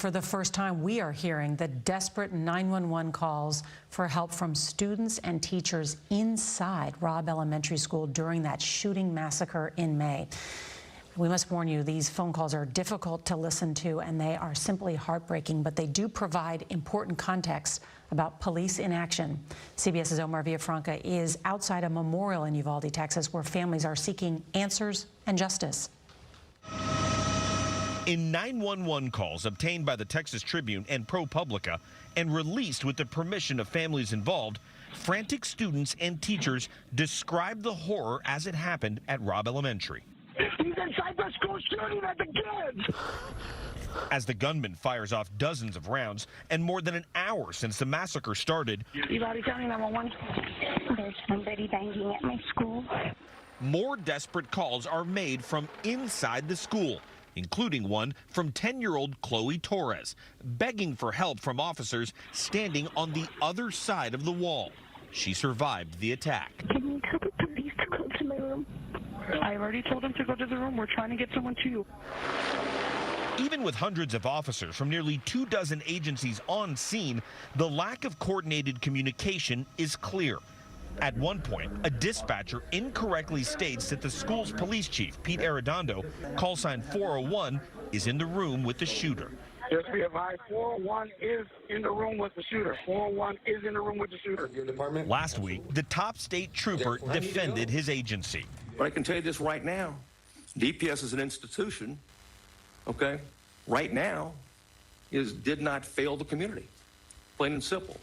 for the first time, we are hearing the desperate 911 calls for help from students and teachers inside Robb Elementary School during that shooting massacre in May. We must warn you, these phone calls are difficult to listen to, and they are simply heartbreaking, but they do provide important context about police inaction. CBS's Omar Villafranca is outside a memorial in Uvalde, Texas, where families are seeking answers and justice. In 911 calls obtained by the Texas Tribune and ProPublica and released with the permission of families involved, frantic students and teachers described the horror as it happened at Robb Elementary. He's inside the school shooting at the kids! As the gunman fires off dozens of rounds and more than an hour since the massacre started, Uvalde County 911. There's somebody banging at my school. more desperate calls are made from inside the school, including one from 10-year-old Chloe Torres, begging for help from officers standing on the other side of the wall. She survived the attack. Can you tell the police to come to my room? I already told them to go to the room. We're trying to get someone to you. Even with hundreds of officers from nearly 24 agencies on scene, the lack of coordinated communication is clear. At one point, a dispatcher incorrectly states that the school's police chief, Pete Arredondo, call sign 401, is in the room with the shooter. Just be advised, 401 is in the room with the shooter. 401 is in the room with the shooter. Your department? Last week, the top state trooper defended his agency. But I can tell you this right now, DPS is an institution, okay, right now, did not fail the community, plain and simple.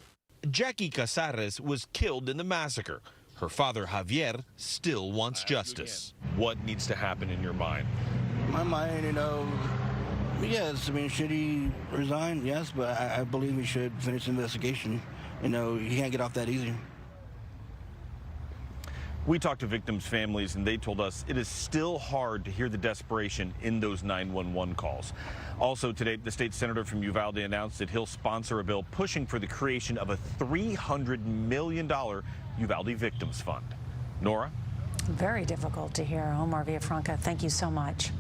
Jackie Casares was killed in the massacre. Her father, Javier, still wants justice. What needs to happen in your mind? My mind, yes, I mean, should he resign? Yes, but I believe he should finish the investigation. He can't get off that easy. We talked to victims' families, and they told us it is still hard to hear the desperation in those 911 calls. Also today, the state senator from Uvalde announced that he'll sponsor a bill pushing for the creation of a $300 million Uvalde Victims Fund. Norah? Very difficult to hear. Omar Villafranca, thank you so much.